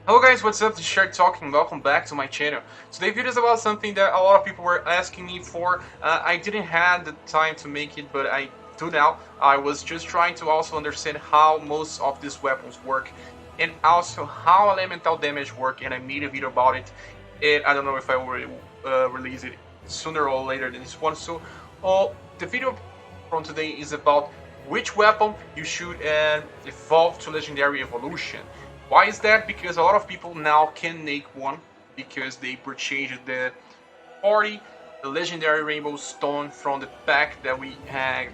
Hello guys, what's up? This is Shark talking. Welcome back to my channel. Today's video is about something that a lot of people were asking me for. I didn't have the time to make it, but I do now. I was just trying to also understand how most of these weapons work and also how elemental damage work, and I made a video about it. And I don't know if I will release it sooner or later than this one. So the video from today is about which weapon you should evolve to Legendary Evolution. Why is that? Because a lot of people now can make one because they purchased the 40 legendary rainbow stone from the pack that we had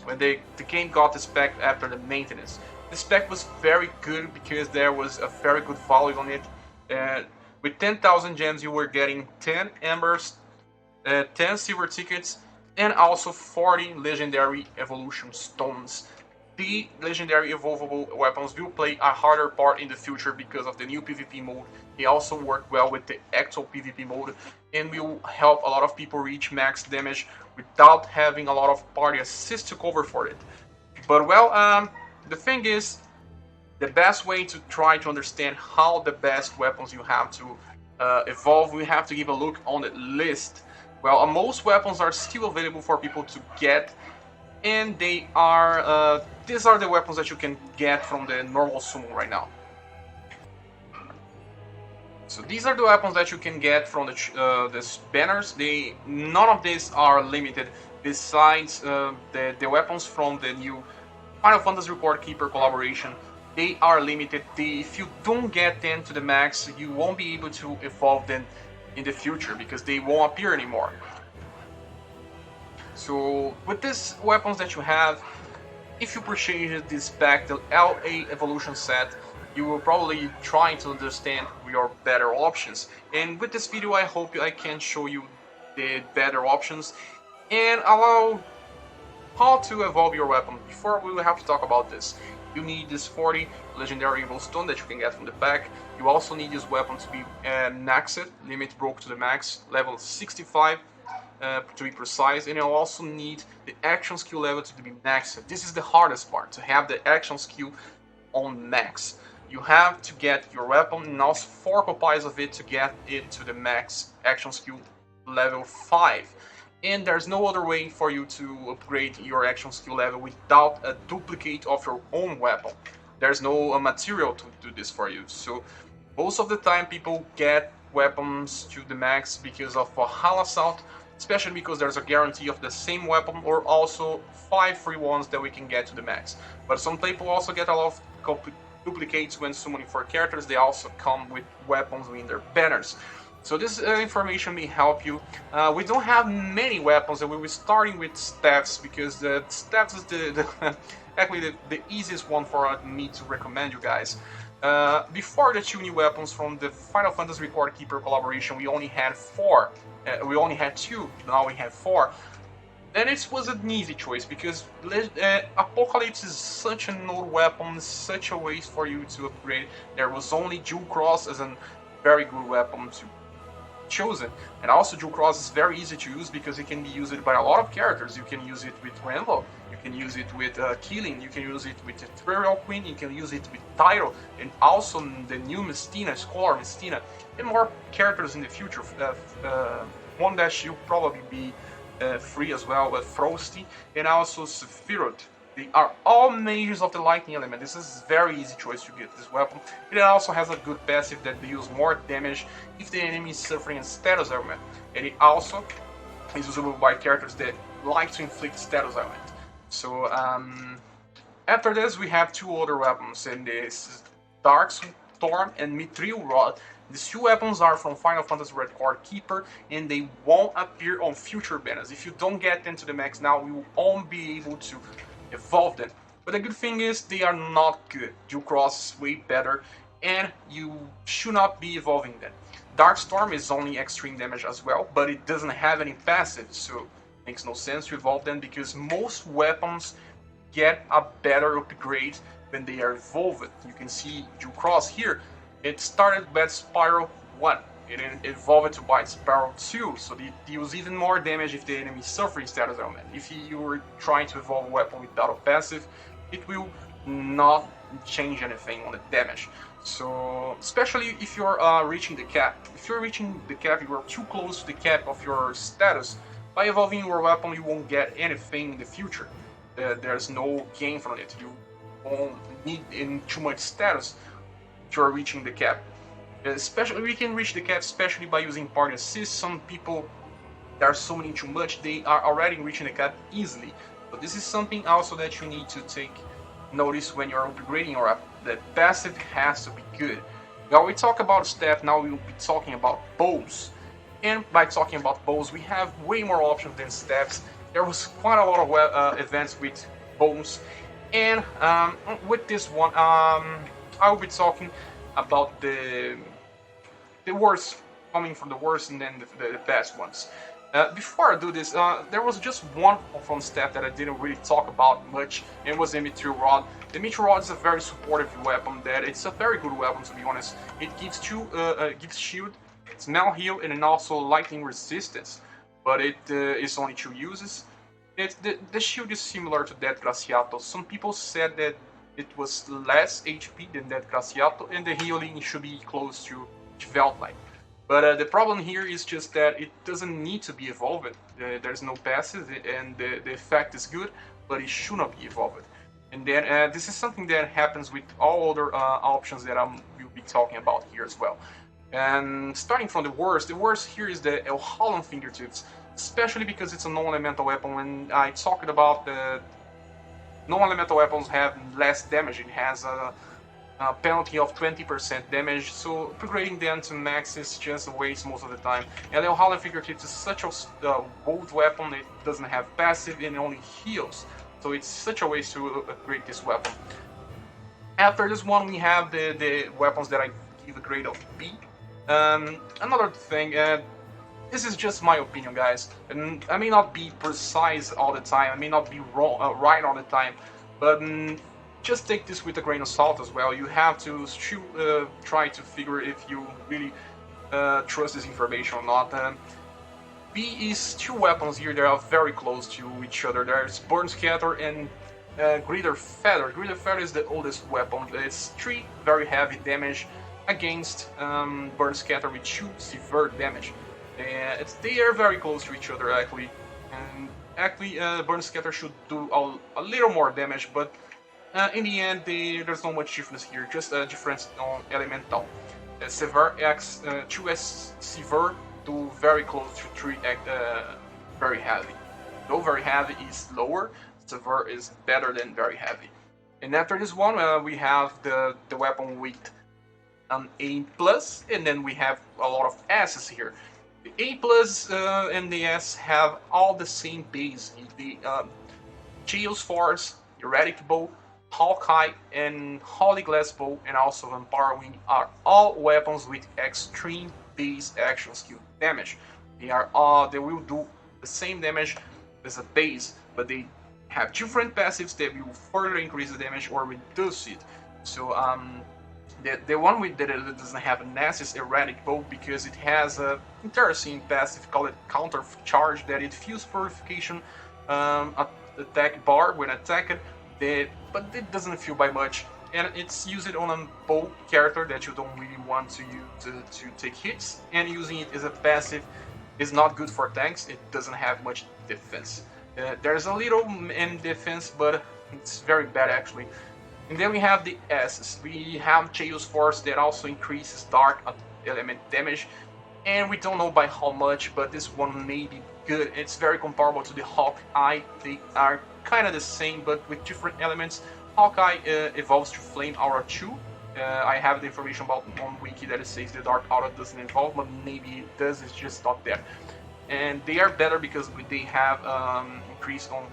when the game got this pack after the maintenance. This pack was very good because there was a very good value on it. With 10,000 gems you were getting 10 embers, 10 silver tickets, and also 40 legendary evolution stones. The legendary evolvable weapons will play a harder part in the future because of the new PvP mode. They also work well with the actual PvP mode and will help a lot of people reach max damage without having a lot of party assist to cover for it. But well, the thing is, the best way to try to understand how the best weapons you have to evolve, we have to give a look on the list. Well, most weapons are still available for people to get, and they are these are the weapons that you can get from the normal summon right now. So these are the weapons that you can get from the banners. None of these are limited. Besides the weapons from the new Final Fantasy Record Keeper collaboration, they are limited. If you don't get them to the max, you won't be able to evolve them in the future because they won't appear anymore. So with these weapons that you have, if you purchase this pack, the LA Evolution set, you will probably try to understand your better options. And with this video, I hope I can show you the better options and allow how to evolve your weapon. Before we will have to talk about this, you need this 40 legendary evil stone that you can get from the pack. You also need this weapon to be maxed, limit broke to the max, level 65. To be precise, and you also need the action skill level to be maxed. This is the hardest part, to have the action skill on max. You have to get your weapon and also 4 copies of it to get it to the max action skill level 5. And there's no other way for you to upgrade your action skill level without a duplicate of your own weapon. There's no material to do this for you. So most of the time people get weapons to the max because of a Hall Assault, especially because there's a guarantee of the same weapon or also 5 free ones that we can get to the max. But some people also get a lot of duplicates when summoning for characters. They also come with weapons in their banners. So this information may help you. We don't have many weapons, and we will be starting with staffs because the staffs is actually the easiest one for me to recommend you guys. Before the 2 new weapons from the Final Fantasy Record Keeper collaboration, we only had 4. We only had 2, now we have 4. And it was an easy choice because Apocalypse is such an old weapon, such a waste for you to upgrade. There was only Dual Cross as a very good weapon to chosen, and also Dual Cross is very easy to use because it can be used by a lot of characters. You can use it with Renlo, you can use it with Killing, you can use it with Ethereal Queen, you can use it with Tyro, and also the new Mestina, Scholar Mestina, and more characters in the future. One that should probably be free as well, but Frosty, and also Sephiroth. They are all mages of the lightning element. This is a very easy choice to get this weapon. It also has a good passive that deals more damage if the enemy is suffering a status ailment. And it also is usable by characters that like to inflict status ailment. So after this we have 2 other weapons, and this is Dark Storm and Mithril Rod. These 2 weapons are from Final Fantasy Record Keeper, and they won't appear on future banners. If you don't get them to the max now, you won't be able to evolve them. But the good thing is they are not good. Dual Cross is way better, and you should not be evolving them. Darkstorm is only extreme damage as well, but it doesn't have any passive, so it makes no sense to evolve them because most weapons get a better upgrade when they are evolved. You can see Dual Cross here. It started with Spiral 1. It evolved to Bite Spiral 2, so it deals even more damage if the enemy suffers status ailment. If you were trying to evolve a weapon without a passive, it will not change anything on the damage. So especially if you're reaching the cap. If you're reaching the cap, you are too close to the cap of your status. By evolving your weapon, you won't get anything in the future. There's no gain from it. You won't need in too much status if you're reaching the cap. Especially, we can reach the cap especially by using party assist. Some people that are summoning too much, they are already reaching the cap easily. But this is something also that you need to take notice when you're upgrading your weapon. The passive has to be good. Now we talk about staff, now we'll be talking about bows. And by talking about bows, we have way more options than staffs. There was quite a lot of events with bows. And with this one, I will be talking about the worst, coming from the worst and then the best ones. Before I do this, there was just one from staff that I didn't really talk about much, and it was the Meteor Rod. The Meteor Rod is a very supportive weapon. That it's a very good weapon, to be honest. It gives gives shield, smell heal, and also lightning resistance. But it is only 2 uses. The shield is similar to that Glaciato. Some people said that it was less HP than that Glaciato, and the healing should be close to Veltline. But the problem here is just that it doesn't need to be evolved. There's no passive, and the effect is good, but it should not be evolved. And then this is something that happens with all other options that we'll be talking about here as well. And starting from the worst here is the Elhalon Fingertips, especially because it's a non-elemental weapon. When I talked about the non-elemental weapons have less damage, it has a penalty of 20% damage, so upgrading them to max is just a waste most of the time. And the Elhalon Fingertips is such a bold weapon, it doesn't have passive and it only heals, so it's such a waste to upgrade this weapon. After this one, we have the weapons that I give a grade of B. Another thing, this is just my opinion, guys, and I may not be precise all the time, I may not be wrong, right all the time, but just take this with a grain of salt as well. You have to try to figure if you really trust this information or not. B is 2 weapons here that are very close to each other. There's Burn Scatter and Greater Feather. Greater Feather is the oldest weapon. It's 3 very heavy damage against Burn Scatter with 2 severe damage. They are very close to each other actually. And actually Burn Scatter should do a little more damage, but in the end, there's not much difference here, just a difference on elemental. Severe X 2S Severe to very close to 3 very heavy. Though very heavy is lower, Severe is better than very heavy. And after this one, we have the weapon with an A+, and then we have a lot of S's here. The A+ and the S have all the same base. The Chaos Force, Erratic Bow, Hawkeye, and Holy Glass Bow, and also Vampire Wing are all weapons with extreme base action skill damage. They will do the same damage as a base, but they have different passives that will further increase the damage or reduce it. So the one that doesn't have an S is Erratic Bow, because it has a interesting passive called Counter Charge that it feels purification attack bar when attacked. But it doesn't feel by much, and it's used on a bow character that you don't really want to use to take hits, and using it as a passive is not good for tanks. It doesn't have much defense. There's a little in defense, but it's very bad actually. And then we have the S's. We have Chaos Force that also increases dark element damage, and we don't know by how much, but this one may be good. It's very comparable to the Hawkeye. They are kind of the same, but with different elements. Hawkeye evolves to Flame Aura 2. I have the information about on Wiki that it says the Dark Aura doesn't evolve, but maybe it does, it's just not there. And they are better because they have increase on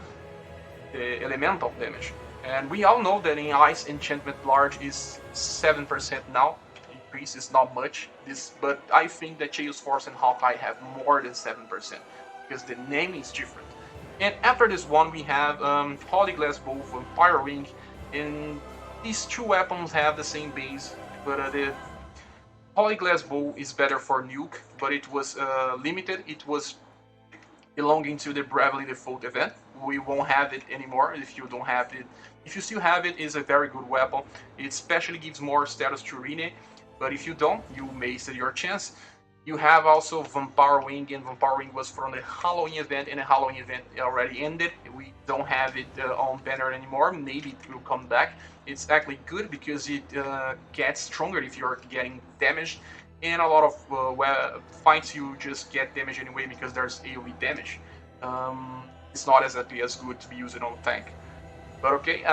the elemental damage. And we all know that in Ice Enchantment Large is 7% now. Increase is not much, but I think that Chaos Force and Hawkeye have more than 7%, because the name is different. And after this one, we have Holy Glass Bow, Vampire Wing, and these 2 weapons have the same base, but the Holy Glass Bow is better for nuke, but it was limited. It was belonging to the Bravely Default event. We won't have it anymore if you don't have it If you still have it, it's a very good weapon. It especially gives more status to Rine, but if you don't, you wasted your chance. You have also Vampire Wing, and Vampire Wing was from the Halloween event, and the Halloween event already ended. We don't have it on banner anymore. Maybe it will come back. It's actually good because it gets stronger if you're getting damaged, and a lot of fights you just get damage anyway because there's AoE damage. It's not exactly as good to be used on tank. But okay,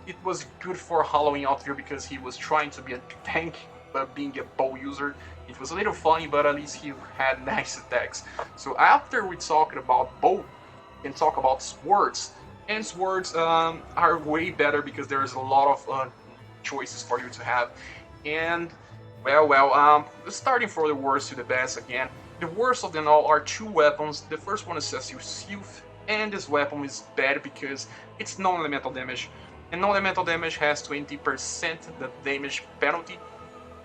it was good for Halloween out here because he was trying to be a tank, but being a bow user, it was a little funny, but at least he had nice attacks. So after we talked about bow, we can talk about swords. And swords are way better because there's a lot of choices for you to have. And starting from the worst to the best again. The worst of them all are two weapons. The first one is Cecil's Youth, and this weapon is bad because it's non-elemental damage. And non-elemental damage has 20% the damage penalty,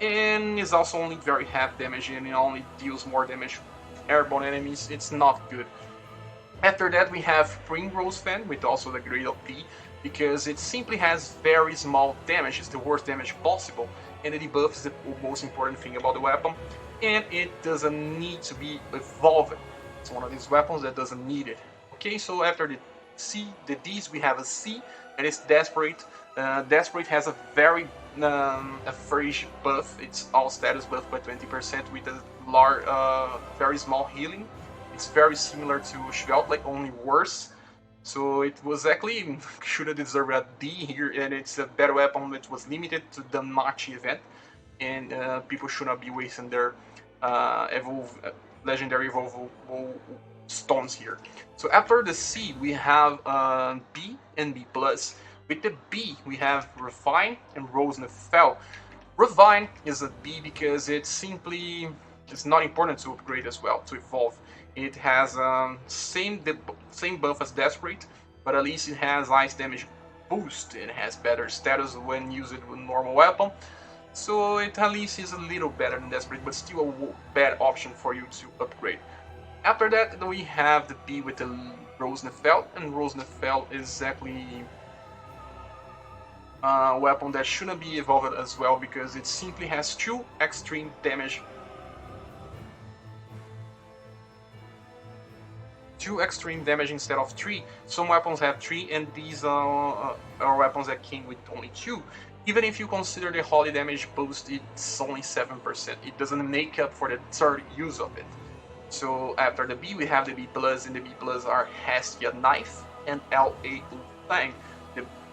and is also only very half damage, and it only deals more damage to airborne enemies. It's not good. After that we have Primrose Fan with also the grade of P, because it simply has very small damage. It's the worst damage possible, and the debuff is the most important thing about the weapon, and it doesn't need to be evolved. It's one of these weapons that doesn't need it. Okay, so after the D's we have a C, and it's Desperate. Desperate has a very fresh buff. It's all status buff by 20% with a large, very small healing. It's very similar to Schwelt, like only worse. So it was actually should have deserved a D here, and it's a better weapon that was limited to the Machi event, and people should not be wasting their legendary evolve stones here. So after the C we have B and B+. With the B we have Refine and Rosenfell. Refine is a B because it's not important to upgrade as well, to evolve. It has same buff as Desperate, but at least it has ice damage boost. It has better status when used with normal weapon. So it at least is a little better than Desperate, but still a bad option for you to upgrade. After that we have the B with the Rosenfell, and Rosenfell is exactly a weapon that shouldn't be evolved as well because it simply has 2 extreme damage. 2 extreme damage instead of 3. Some weapons have 3, and these are weapons that came with only 2. Even if you consider the holy damage boost, it's only 7%. It doesn't make up for the third use of it. So after the B we have the B+, and the B+ are Hestia Knife and LA Fang.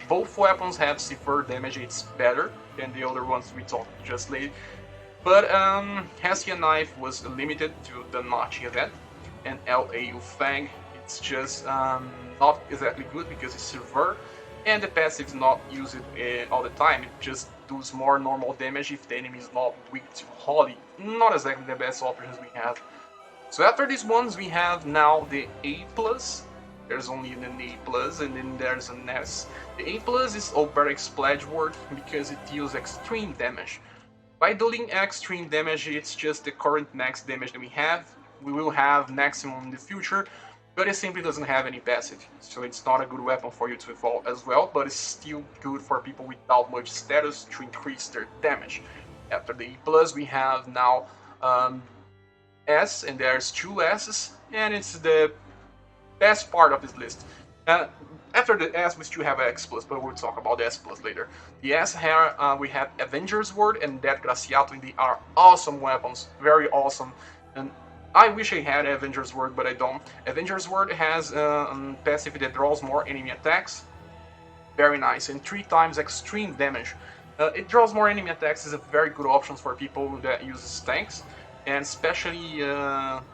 Both weapons have severe damage. It's better than the other ones we talked just later. But Hestia Knife was limited to the Machi event, and LA Fang, it's just not exactly good because it's severe, and the passive is not used all the time. It just does more normal damage if the enemy is not weak to Holy. Not exactly the best options we have. So after these ones we have now the A+. There's only an A+, and then there's an S. The A+ is Operatic Splash Word because it deals extreme damage. By dealing extreme damage, it's just the current max damage that we have. We will have maximum in the future, but it simply doesn't have any passive. So it's not a good weapon for you to evolve as well, but it's still good for people without much status to increase their damage. After the A+, we have now S, and there's 2 S's, and it's the best part of this list. After the S we still have X+, but we'll talk about the S+ later. The S here we have Avenger's Word and Dead Graciato, and they are awesome weapons, very awesome. And I wish I had Avenger's Word, but I don't. Avenger's Word has a passive that draws more enemy attacks, very nice, and 3 times extreme damage. It draws more enemy attacks, is a very good option for people that uses tanks. And especially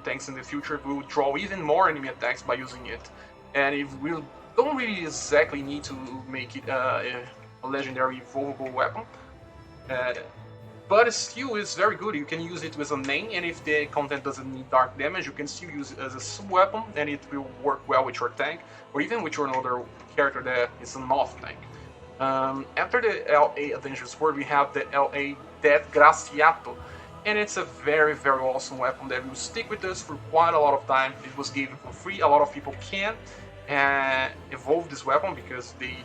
tanks in the future will draw even more enemy attacks by using it. And if we don't really exactly need to make it a legendary evolvable weapon, but still it's very good. You can use it as a main, and if the content doesn't need dark damage, you can still use it as a sub-weapon, and it will work well with your tank, or even with your another character that is an off-tank. After the LA Avenger's Word, we have the LA Dead Graciato. And it's a very, very awesome weapon that will stick with us for quite a lot of time. It was given for free, a lot of people can. evolve this weapon because they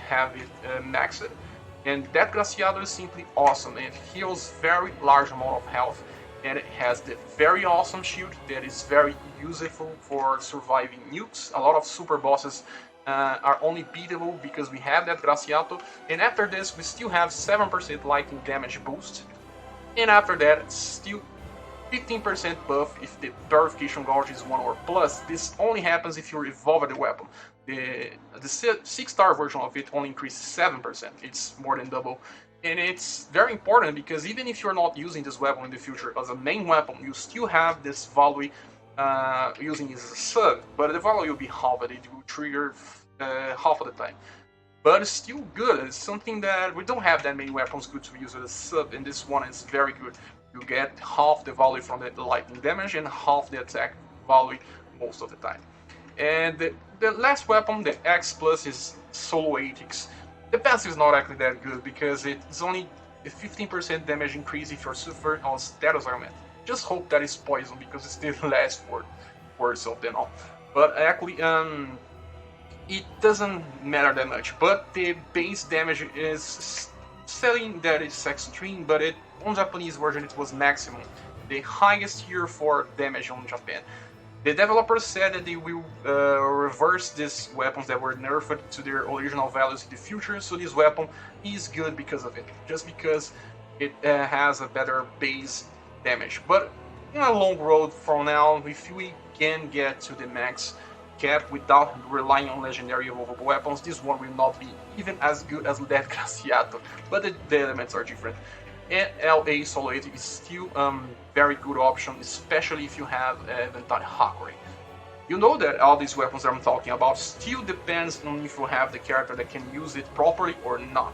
have it maxed. And that Glaciado is simply awesome. It heals very large amount of health, and it has the very awesome shield that is very useful for surviving nukes. A lot of super bosses are only beatable because we have that Glaciato. And after this, we still have 7% lightning damage boost. And after that, still 15% buff if the Purification Gauge is 1 or plus. This only happens if you evolve the weapon. The 6-star version of it only increases 7%. It's more than double. And it's very important because even if you're not using this weapon in the future as a main weapon, you still have this Valkyrie using it as a sub. But the Valkyrie will be halved. It will trigger half of the time. But it's still good. It's something that we don't have that many weapons good to use as a sub, and this one is very good. You get half the value from the lightning damage and half the attack value most of the time. And the last weapon, the X Plus, is Solo Atix. The passive is not actually that good because it's only a 15% damage increase if you're suffer on status augment. Just hope that is poison because it's the last words of them all. But actually, it doesn't matter that much. But the base damage is selling that it's extreme, but on Japanese version it was maximum, the highest tier for damage on Japan. The developers said that they will reverse these weapons that were nerfed to their original values in the future, so this weapon is good because of it, just because it has a better base damage. But in a long road from now, if we can get to the max cap without relying on legendary evolvable weapons, this one will not be even as good as that Glaciato, but the elements are different. And LA Solo 8 is still very good option, especially if you have Valkyrie Hakurai. You know that all these weapons that I'm talking about still depends on if you have the character that can use it properly or not.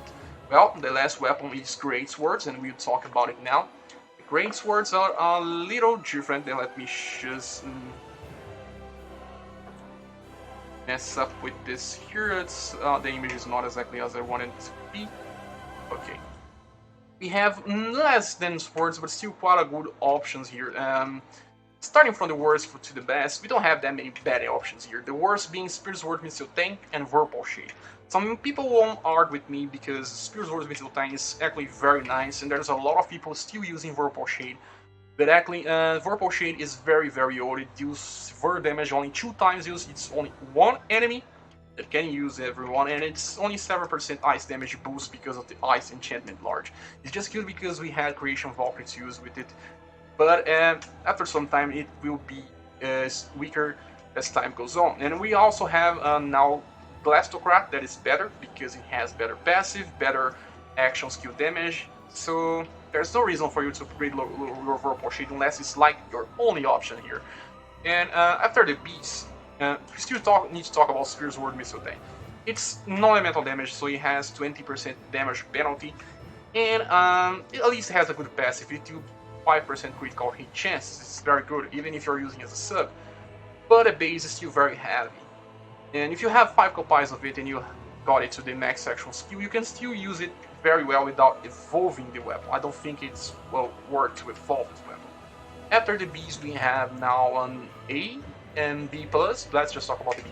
Well, the last weapon is Greatswords, and we'll talk about it now. The Greatswords are a little different. Let me just mess up with this here. It's the image is not exactly as I wanted it to be. Okay. We have less than swords, but still quite a good options here. Starting from the worst to the best, we don't have that many bad options here. The worst being ScherBR Missile Tank and Whirlpool Shade. Some people won't argue with me because ScherBR Missile Tank is actually very nice, and there's a lot of people still using Whirlpool Shade. But actually, Whirlpool Shade is very old. It deals severe damage only 2 times used. It's only one enemy that can use everyone, and it's only 7% ice damage boost because of the ice enchantment large. It's just good because we had Creation Valkyrie to use with it, but after some time it will be weaker as time goes on. And we also have now Blastocrat that is better because it has better passive, better action skill damage, so there's no reason for you to upgrade your Whirlpool Shade unless it's like your only option here. And after the beast, we still need to talk about ScherBR Missile Tank. It's non-elemental damage, so it has 20% damage penalty, and at least it has a good passive. It do 5% critical hit chance. It's very good, even if you're using it as a sub. But the base is still very heavy. And if you have 5 copies of it and you got it to the max action skill, you can still use it very well without evolving the weapon. I don't think it's worth to evolve this weapon. After the Bs, we have now an A and B+. Let's just talk about the B+.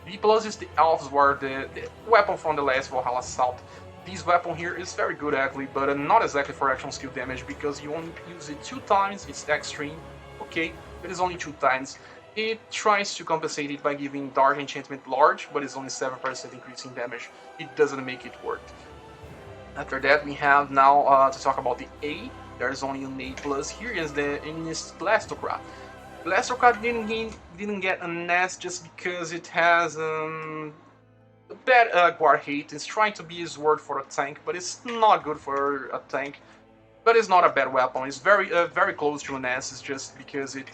B+ is the Elves War, the weapon from the last Valhalla Assault. This weapon here is very good actually, but not exactly for action skill damage because you only use it 2 times, it's extreme. Okay, it is only 2 times. It tries to compensate it by giving Dark Enchantment large, but it's only 7% increase in damage. It doesn't make it work. After that, we have now to talk about the A. There's only an A+ here, is the Blastocrat. Blastocrat didn't get an S just because it has a bad guard hate. It's trying to be a sword for a tank, but it's not good for a tank. But it's not a bad weapon. It's very close to an S. It's just because it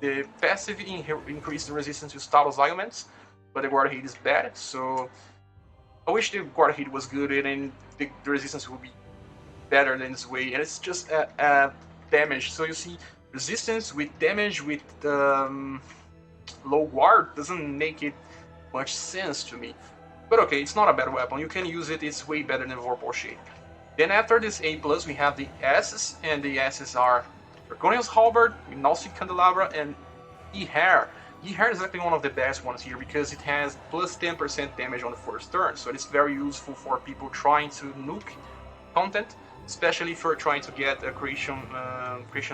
the passive increases the resistance to status augments, but the guard hate is bad. So I wish the guard hate was good and the resistance would be better than this way. And it's just damage. So you see. Resistance with damage with low guard doesn't make it much sense to me. But okay, it's not a bad weapon. You can use it, it's way better than Whirlpool Shade. Then after this A+, we have the S's, and the S's are Draconian's Halberd, Nausea Candelabra, and E-Hair. he has exactly one of the best ones here because it has plus 10% damage on the first turn, so it's very useful for people trying to nuke content, especially if you're trying to get a creation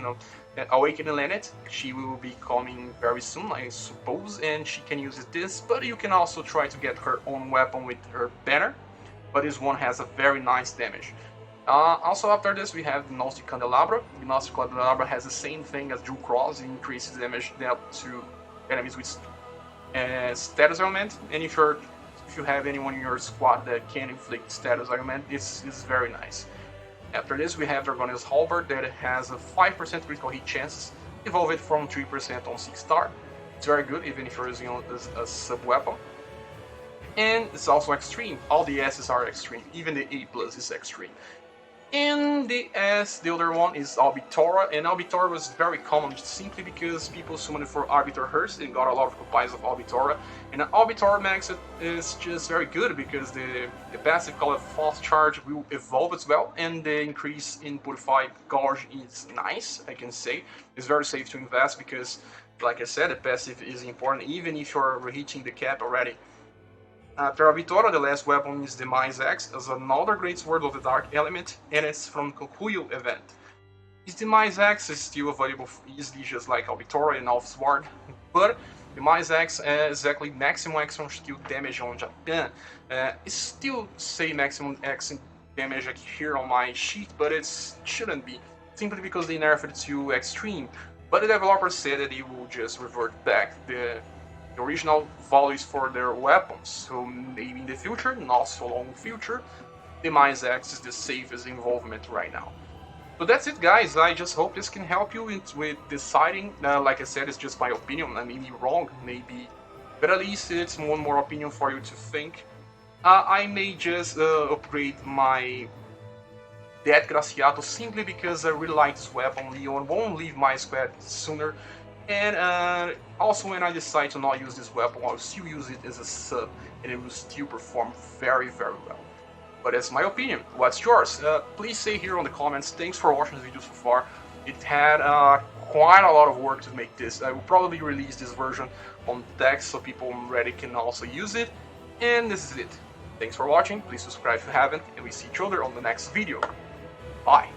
of Awakening Planet. She will be coming very soon, I suppose, and she can use this, but you can also try to get her own weapon with her banner, but this one has a very nice damage. Also after this we have the Gnostic Candelabra. The Gnostic Candelabra has the same thing as Jewel Cross, it increases damage dealt to enemies with status element, and if you have anyone in your squad that can inflict status element, this is very nice. After this we have Dragon's Halberd that has a 5% critical hit chances, evolved from 3% on 6 star. It's very good even if you're using a sub weapon. And it's also extreme, all the S's are extreme, even the A plus is extreme. And the other one is Albitora, and Albitora was very common simply because people summoned for Arbiter Hearst and got a lot of copies of Albitora. And Albitora Max is just very good because the passive called False Charge will evolve as well, and the increase in Purified Gouge is nice, I can say. It's very safe to invest because, like I said, the passive is important even if you're hitting the cap already. After Albitora, the last weapon is the Demise Axe, as another Greatsword of the Dark Element, and it's from Kokuyo event. This Demise Axe is still available easily just like Albitora and Sword, but the Demise Axe has exactly maximum action skill damage on Japan. It still say maximum action damage here on my sheet, but it shouldn't be, simply because they nerfed it to extreme. But the developer said that it will just revert back the original values for their weapons, so maybe in the future, not so long future, the Demise Axe is the safest involvement right now. So that's it guys, I just hope this can help you with deciding. Like I said, it's just my opinion, I may be wrong, maybe, but at least it's one more opinion for you to think. I may just upgrade my Dead Graciato simply because I really like this weapon. Leon won't leave my squad sooner. And also when I decide to not use this weapon, I'll still use it as a sub, and it will still perform very, very well. But that's my opinion. What's yours? Please say here in the comments. Thanks for watching this video so far. It had quite a lot of work to make this. I will probably release this version on text so people already can also use it. And this is it. Thanks for watching. Please subscribe if you haven't, and we see each other on the next video. Bye.